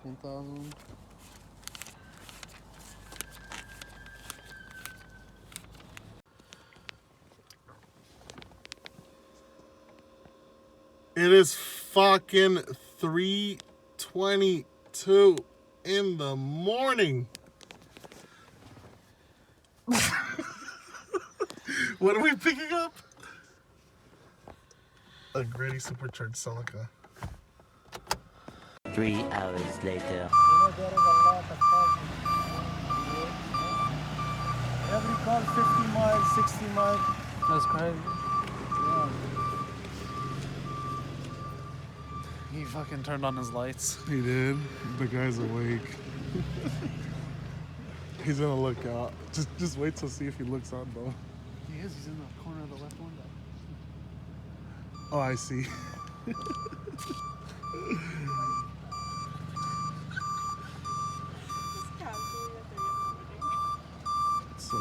10,000. It is fucking 3:22 in the morning. What are we picking up? A Greddy Supercharged Celica. 3 hours later. Every car 50 miles, 60 miles. That's crazy. Yeah. He fucking turned on his lights. He did. The guy's awake. He's gonna look out. Just wait to see if he looks out though. He is. He's in the corner of the left window. Oh, I see. So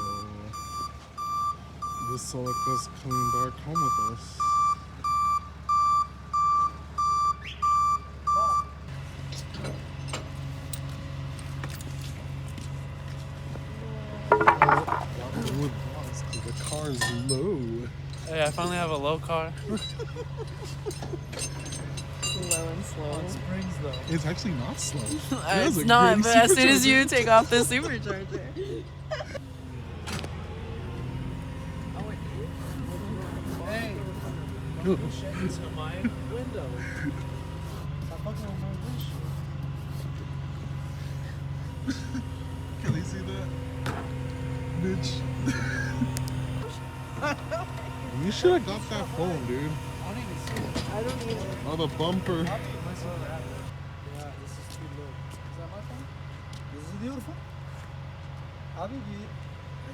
this Celica's coming back home with us. The car's low. Hey, I finally have a low car. Low and slow. Springs though. It's actually not slow. It's not, but as soon as you take off the supercharger. Hey, shit into my window. Stop fucking with my windshield. Can they see that? Bitch. You should have got that phone, dude. I don't even see it. I don't either. Oh, the bumper. Yeah, this is too low. Is that my phone? This is your phone? Habibi. I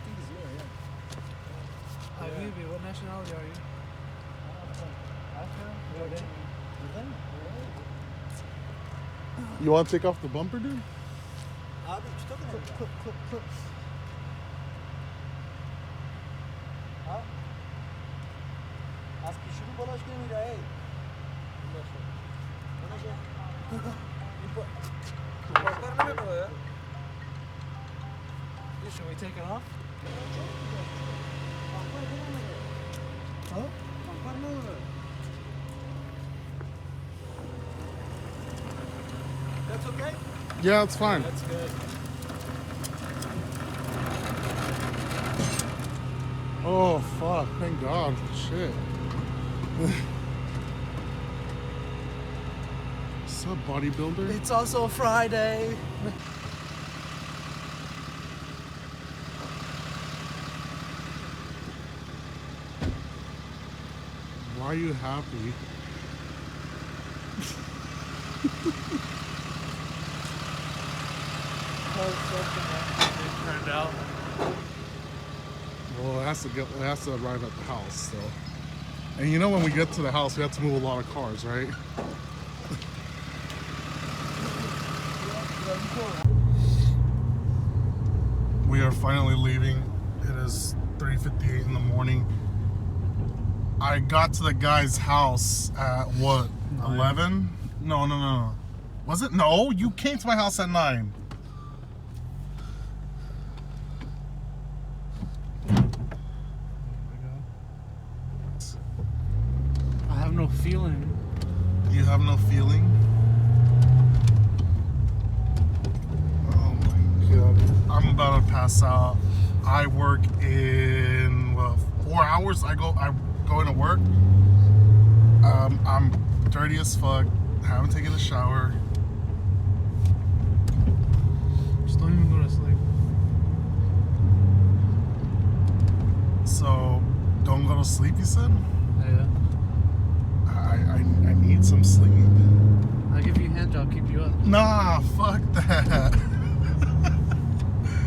think it's yours, yeah. Hi, baby. What nationality are you? You want to take off the bumper, dude? Abi, что ты clip. Ha? Az pişirip bolaş gelmiyor, hey. Should we take it off? Huh? That's okay? Yeah, it's fine. That's good. Oh, fuck. Thank God. Shit. What's up, bodybuilder? It's also Friday. Why are you happy? Turned out. Well, it has to arrive at the house, so. And you know when we get to the house, we have to move a lot of cars, right? We are finally leaving. It is 3:58 in the morning. I got to the guy's house at what? 11? No. Was it? No, you came to my house at 9. I have no feeling. You have no feeling? Oh my God. I'm about to pass out. I work in 4 hours. I go into work. I'm dirty as fuck. Haven't taken a shower. Just don't even go to sleep. So, don't go to sleep, you said? Yeah. I need some sleep. I'll give you a hand job, keep you up. Nah, fuck that.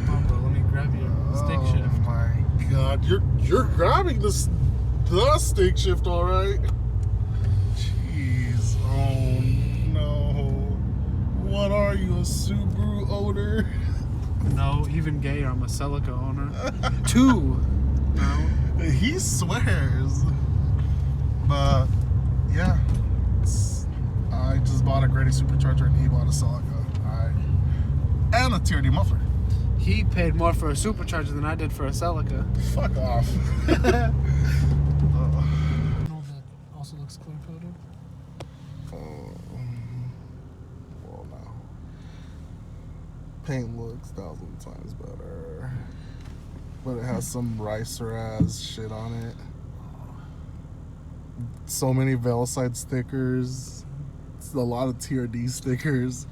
Come on, bro, let me grab you. Stick shift. Oh my God. You're grabbing the stick shift, all right? Jeez. Oh no. What are you, a Subaru owner? No, even gayer. I'm a Celica owner. 2. No. He swears. But yeah, I just bought a Greddy Supercharger and he bought a Celica. I and a TRD muffler. He paid more for a supercharger than I did for a Celica. Fuck off. That also looks clear coated. Well, now. Paint looks 1,000 times better. But it has some ricer ass shit on it. So many Veilside stickers. It's a lot of TRD stickers.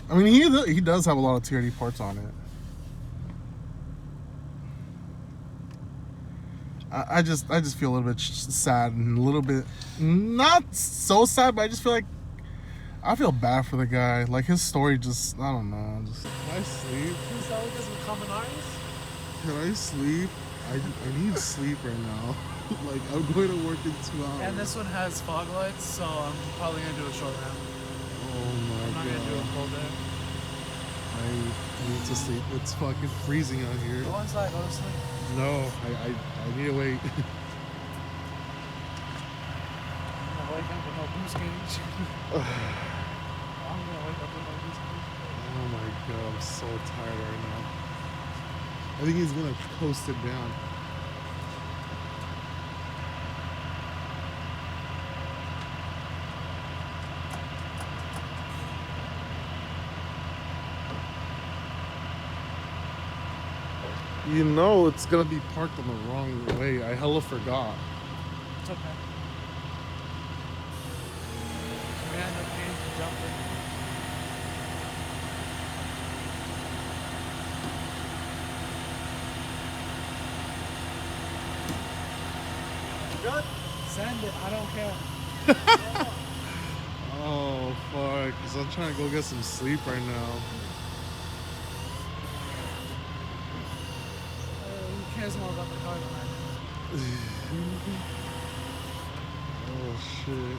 I mean, he does have a lot of TRD parts on it. I just feel a little bit sad and a little bit not so sad, but I just feel like I feel bad for the guy. Like his story just I don't know. Just can I sleep? Two Celicas with common eyes? Can I sleep? I need sleep right now. Like I'm going to work in 2 hours. And this one has fog lights, so I'm probably gonna do a short round. Oh my I'm not god. gonna do a full day. I need to sleep. It's fucking freezing out here. Go inside, go to sleep. No, I need to wait. I'm gonna wake up with no boost gauge. I'm gonna wake up with no boost gauge. Oh my god, I'm so tired right now. I think he's gonna coast it down. You know it's gonna be parked on the wrong way. I hella forgot. It's okay. We end up paying for jumping. Good. Send it, I don't care. Oh fuck, cause I'm trying to go get some sleep right now. Who cares more about the car than I do? Oh shit.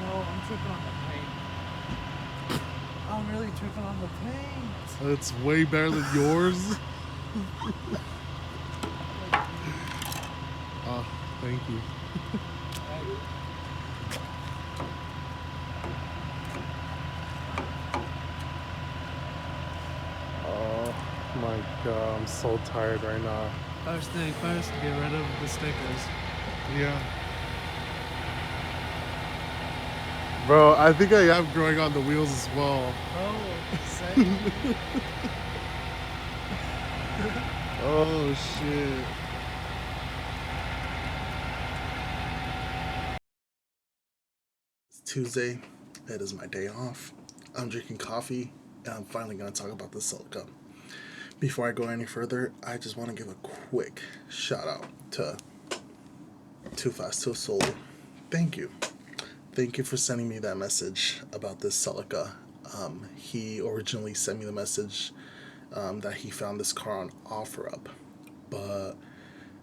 No, I'm tripping on the paint. I'm really tripping on the paint. It's way better than yours. Oh, thank you. Oh my god, I'm so tired right now. First thing first, get rid of the stickers. Yeah. Bro, I think I am growing on the wheels as well. Oh, same. Oh shit. It's Tuesday. It is my day off. I'm drinking coffee and I'm finally going to talk about the Celica. Before I go any further, I just want to give a quick shout out to Too Fast Too Soul. Thank you. Thank you for sending me that message about this Celica. He originally sent me the message that he found this car on OfferUp, but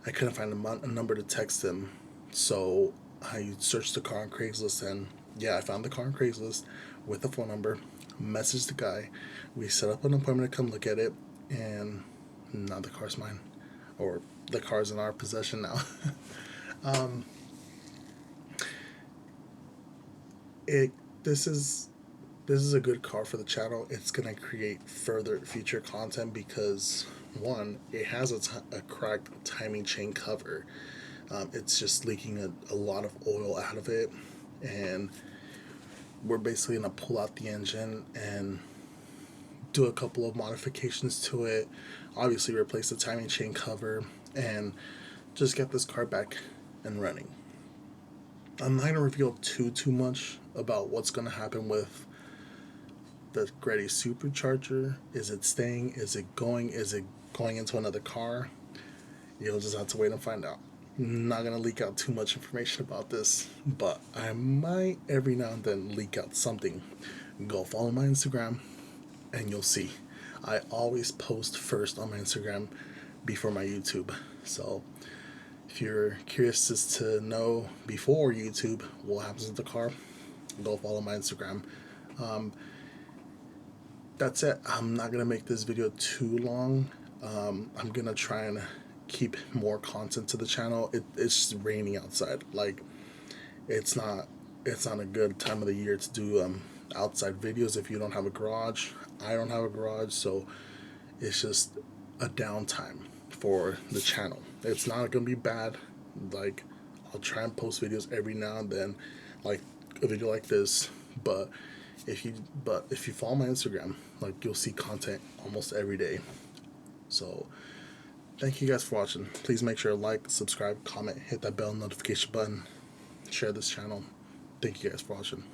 I couldn't find a number to text him, so I searched the car on Craigslist, and yeah, I found the car on Craigslist with the phone number, messaged the guy, we set up an appointment to come look at it, and now the car's mine, or the car's in our possession now. This is a good car for the channel. It's gonna create further future content because one, it has a cracked timing chain cover. It's just leaking a lot of oil out of it, and we're basically gonna pull out the engine and do a couple of modifications to it, obviously replace the timing chain cover, and just get this car back and running. I'm not gonna reveal too much about what's gonna happen with the Greddy Supercharger. Is it staying? Is it going into another car? You'll just have to wait and find out. I'm not gonna leak out too much information about this, but I might every now and then leak out something. Go follow my Instagram and you'll see. I always post first on my Instagram before my YouTube. So if you're curious as to know before YouTube what happens with the car, go follow my Instagram. That's it. I'm not gonna make this video too long. I'm gonna try and keep more content to the channel. It's raining outside. Like, it's not a good time of the year to do outside videos if you don't have a garage. I don't have a garage, so it's just a downtime for the channel. It's not gonna be bad. Like, I'll try and post videos every now and then, like a video like this. But if you follow my Instagram, like, you'll see content almost every day. So thank you guys for watching. Please make sure to like, subscribe, comment, hit that bell notification button, share this channel. Thank you guys for watching.